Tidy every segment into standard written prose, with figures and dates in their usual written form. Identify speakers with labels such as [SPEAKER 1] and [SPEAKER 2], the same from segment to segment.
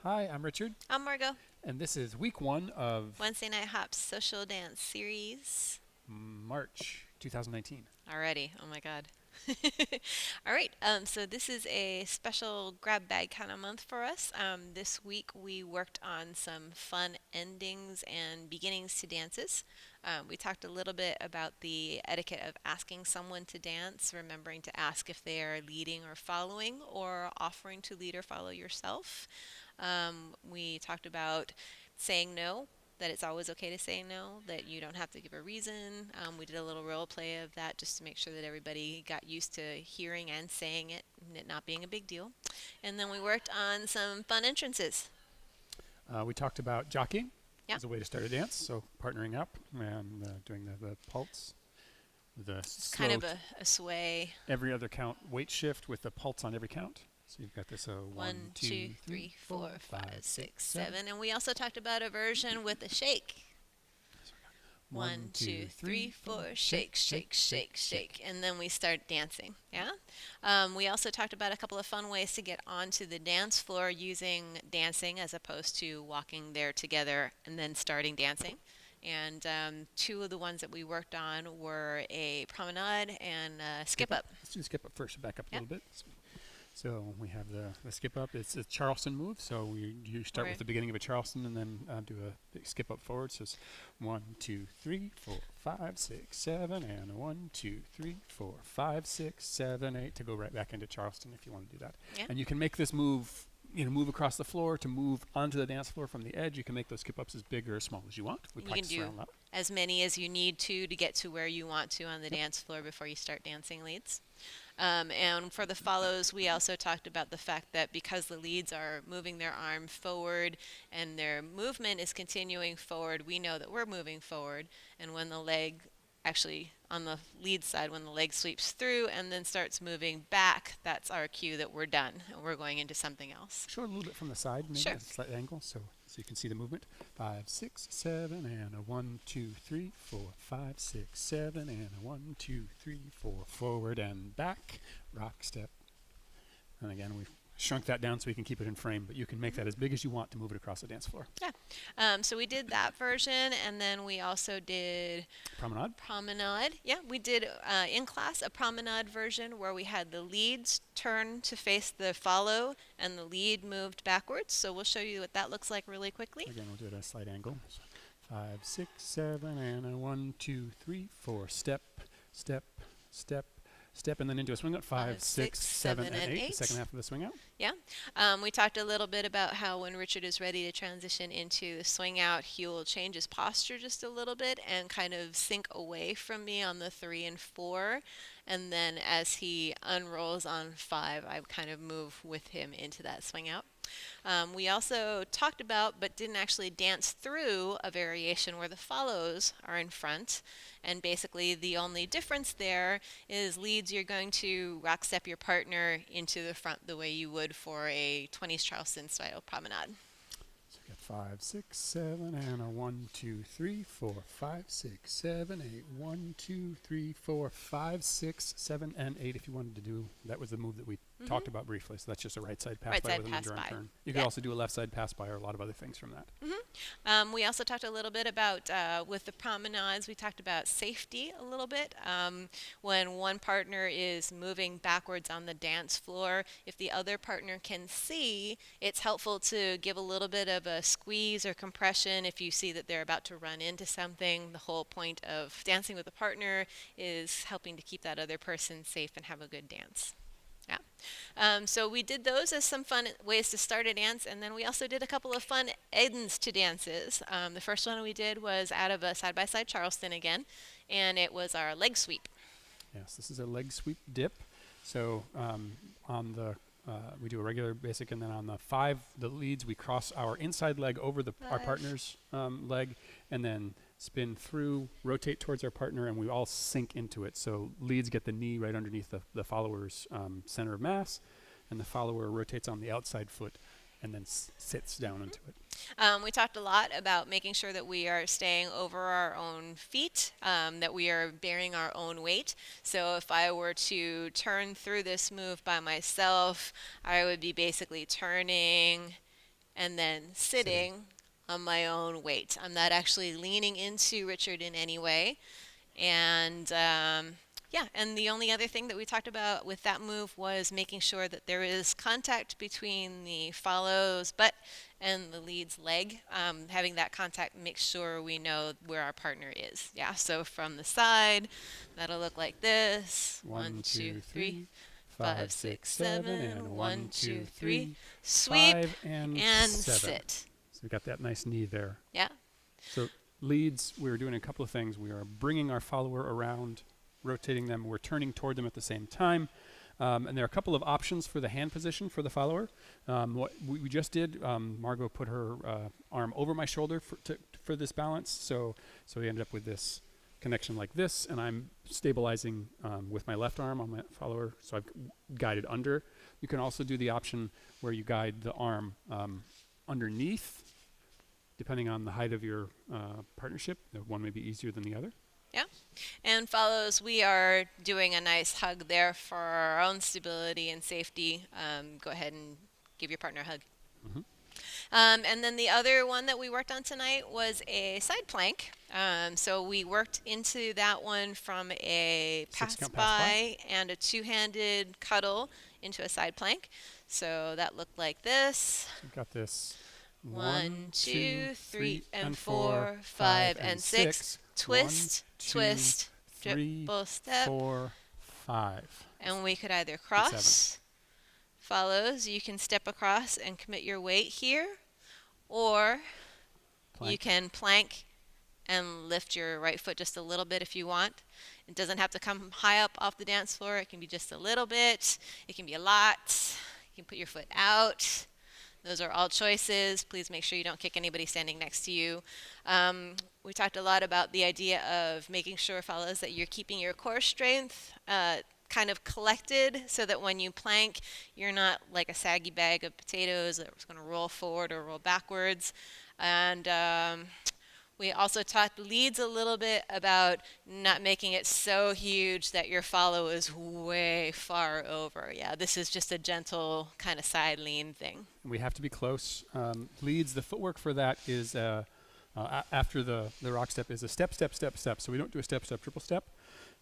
[SPEAKER 1] Hi, I'm Richard,
[SPEAKER 2] I'm Margot.
[SPEAKER 1] and this is week one of
[SPEAKER 2] Wednesday Night Hops social dance series.
[SPEAKER 1] March 2019.
[SPEAKER 2] Alrighty. Oh my god. All right. So this is a special grab bag kind of month for us. This week we worked on some fun endings and beginnings to dances. We talked a little bit about the etiquette of asking someone to dance, remembering to ask if they are leading or following, or offering to lead or follow yourself. We talked about saying no, that it's always okay to say no, that you don't have to give a reason. We did a little role play of that just to make sure that everybody got used to hearing and saying it and it not being a big deal. And then we worked on some fun entrances.
[SPEAKER 1] We talked about jockeying
[SPEAKER 2] Yeah,
[SPEAKER 1] as a way to start a dance, so partnering up and doing the pulse, the
[SPEAKER 2] kind
[SPEAKER 1] slow,
[SPEAKER 2] of a sway.
[SPEAKER 1] every other count weight shift with the pulse on every count. So you've got this one,
[SPEAKER 2] One,
[SPEAKER 1] two,
[SPEAKER 2] two,
[SPEAKER 1] three,
[SPEAKER 2] three,
[SPEAKER 1] four,
[SPEAKER 2] four,
[SPEAKER 1] five,
[SPEAKER 2] five,
[SPEAKER 1] six,
[SPEAKER 2] six,
[SPEAKER 1] seven.
[SPEAKER 2] seven. And we also talked about a version with a shake.
[SPEAKER 1] One,
[SPEAKER 2] One,
[SPEAKER 1] two,
[SPEAKER 2] two,
[SPEAKER 1] three,
[SPEAKER 2] three,
[SPEAKER 1] four,
[SPEAKER 2] four,
[SPEAKER 1] shake,
[SPEAKER 2] shake,
[SPEAKER 1] shake,
[SPEAKER 2] shake,
[SPEAKER 1] shake,
[SPEAKER 2] shake,
[SPEAKER 1] shake.
[SPEAKER 2] shake. And then we start dancing. Yeah. We also talked about a couple of fun ways to get onto the dance floor using dancing as opposed to walking there together and then starting dancing. And two of the ones that we worked on were a promenade and a
[SPEAKER 1] Skip
[SPEAKER 2] skip
[SPEAKER 1] up.
[SPEAKER 2] up.
[SPEAKER 1] Let's do the skip up first. Back up a
[SPEAKER 2] Yep.
[SPEAKER 1] little bit. So we have the skip up. It's a Charleston move. So you start
[SPEAKER 2] We're
[SPEAKER 1] with the beginning of a Charleston and then do a big skip up forward. So it's 1, 2, 3, 4, 5, 6, 7, and 1, 2, 3, 4, 5, 6, 7, 8 to go right back into Charleston if you want to do that.
[SPEAKER 2] yeah.
[SPEAKER 1] And you can make this move. Move across the floor to move onto the dance floor from the edge. You can make those skip ups as big or as small as you want. We
[SPEAKER 2] You can
[SPEAKER 1] practice
[SPEAKER 2] do
[SPEAKER 1] around that.
[SPEAKER 2] as many as you need to get to where you want to on the
[SPEAKER 1] Yep.
[SPEAKER 2] dance floor before you start dancing leads. And for the follows, we also talked about the fact that because the leads are moving their arm forward and their movement is continuing forward, we know that we're moving forward. And when the leg, actually on the lead side, when the leg sweeps through and then starts moving back, that's our cue that we're done and we're going into something else.
[SPEAKER 1] Show it a little bit from the side, maybe
[SPEAKER 2] Sure.
[SPEAKER 1] at a slight angle, so you can see the movement. 5, 6, 7, and a 1, 2, 3, 4, 5, 6, 7, and a 1, 2, 3, 4, forward and back, rock step. And again, we've shrunk that down so we can keep it in frame, but you can make that as big as you want to move it across the dance floor.
[SPEAKER 2] Yeah. So we did that version, and then we also did
[SPEAKER 1] Promenade.
[SPEAKER 2] Promenade. Yeah, we did in class a promenade version where we had the leads turn to face the follow and the lead moved backwards. So we'll show you what that looks like really quickly.
[SPEAKER 1] Again, we'll do it at a slight angle. So 5, 6, 7, and a 1, 2, 3, 4, step, step, step, step, and then into a swing out. 5, 6, 7, and 8. The second half of the swing out.
[SPEAKER 2] Yeah. We talked a little bit about how when Richard is ready to transition into the swing out, he will change his posture just a little bit and kind of sink away from me on the 3 and 4. And then as he unrolls on 5, I kind of move with him into that swing out. We also talked about, but didn't actually dance through, a variation where the follows are in front. And basically, the only difference there is leads, you're going to rock step your partner into the front the way you would for a 20s Charleston style promenade.
[SPEAKER 1] So we got 5, 6, 7, and a 1, 2, 3, 4, 5, 6, 7, 8. 1, 2, 3, 4, 5, 6, 7, and 8. If you wanted to do that, was the move that we talked about briefly. So that's just a right side pass
[SPEAKER 2] Right
[SPEAKER 1] by
[SPEAKER 2] side
[SPEAKER 1] with an
[SPEAKER 2] pass
[SPEAKER 1] endurance
[SPEAKER 2] by.
[SPEAKER 1] turn. You could
[SPEAKER 2] Yeah.
[SPEAKER 1] also do a left side pass by or a lot of other things from that.
[SPEAKER 2] We also talked a little bit about, with the promenades, we talked about safety a little bit. When one partner is moving backwards on the dance floor, if the other partner can see, it's helpful to give a little bit of a squeeze or compression if you see that they're about to run into something. The whole point of dancing with a partner is helping to keep that other person safe and have a good dance. Yeah. So we did those as some fun ways to start a dance, and then we also did a couple of fun ends to dances. The first one we did was out of a side-by-side Charleston again, and it was our leg sweep.
[SPEAKER 1] Yes, this is a leg sweep dip. So on the we do a regular basic, and then on the 5, the leads, we cross our inside leg over our
[SPEAKER 2] 5.
[SPEAKER 1] partner's leg, and then spin through, rotate towards our partner, and we all sink into it. So leads get the knee right underneath the follower's center of mass, and the follower rotates on the outside foot and then sits down into it.
[SPEAKER 2] We talked a lot about making sure that we are staying over our own feet, that we are bearing our own weight. So if I were to turn through this move by myself, I would be basically turning and then sitting on my own weight. I'm not actually leaning into Richard in any way. And yeah, and the only other thing that we talked about with that move was making sure that there is contact between the follow's butt and the lead's leg. Having that contact makes sure we know where our partner is. Yeah, so from the side, that'll look like this.
[SPEAKER 1] 1, 2, 3,
[SPEAKER 2] 5,
[SPEAKER 1] 5,
[SPEAKER 2] 6,
[SPEAKER 1] 6, 7, and
[SPEAKER 2] 1,
[SPEAKER 1] 1, 2, 3,
[SPEAKER 2] Sweep
[SPEAKER 1] 5, and
[SPEAKER 2] and
[SPEAKER 1] 7.
[SPEAKER 2] sit.
[SPEAKER 1] So we got that nice knee there.
[SPEAKER 2] Yeah.
[SPEAKER 1] So leads, we're doing a couple of things. We are bringing our follower around, rotating them. We're turning toward them at the same time. And there are a couple of options for the hand position for the follower. What we just did, Margot put her arm over my shoulder for this balance. So we ended up with this connection like this, and I'm stabilizing with my left arm on my follower, so I've guided under. You can also do the option where you guide the arm underneath, depending on the height of your partnership. One may be easier than the other.
[SPEAKER 2] Yeah. And follows, we are doing a nice hug there for our own stability and safety. Go ahead and give your partner a hug.
[SPEAKER 1] Mm-hmm.
[SPEAKER 2] And then the other one that we worked on tonight was a side plank. So we worked into that one from a pass by and a two-handed cuddle into a side plank. So that looked like this.
[SPEAKER 1] We've got this
[SPEAKER 2] 1, 2, 3, and 4, 5, and 6. Twist,
[SPEAKER 1] 1, 2,
[SPEAKER 2] twist,
[SPEAKER 1] 3,
[SPEAKER 2] triple step.
[SPEAKER 1] 4, 5.
[SPEAKER 2] And we could either cross, follows, you can step across and commit your weight here, or you can plank and lift your right foot just a little bit if you want. It doesn't have to come high up off the dance floor. It can be just a little bit. It can be a lot. You can put your foot out. Those are all choices. Please make sure you don't kick anybody standing next to you. We talked a lot about the idea of making sure, fellas, that you're keeping your core strength kind of collected so that when you plank, you're not like a saggy bag of potatoes that's going to roll forward or roll backwards. And we also talked leads a little bit about not making it so huge that your follow is way far over. Yeah, this is just a gentle kind of side lean thing.
[SPEAKER 1] We have to be close. Leads, the footwork for that is after the rock step is a step, step, step, step. So we don't do a step, step, triple step.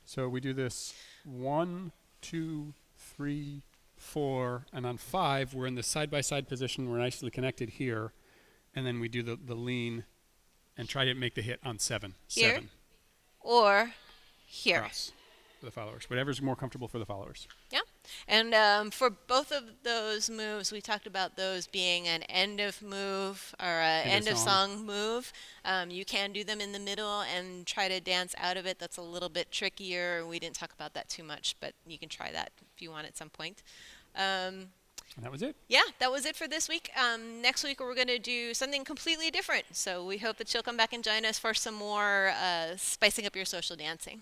[SPEAKER 1] So we do this 1, 2, 3, 4, and on 5, we're in the side-by-side position. We're nicely connected here. And then we do the lean and try to make the hit on 7.
[SPEAKER 2] Here
[SPEAKER 1] 7.
[SPEAKER 2] Or here.
[SPEAKER 1] Cross for the followers. Whatever's more comfortable for the followers.
[SPEAKER 2] Yeah. And for both of those moves, we talked about those being an end of move or an end of song move. You can do them in the middle and try to dance out of it. That's a little bit trickier. We didn't talk about that too much, but you can try that if you want at some point.
[SPEAKER 1] And that was it.
[SPEAKER 2] Yeah, that was it for this week. Next week, we're going to do something completely different. So we hope that you'll come back and join us for some more spicing up your social dancing.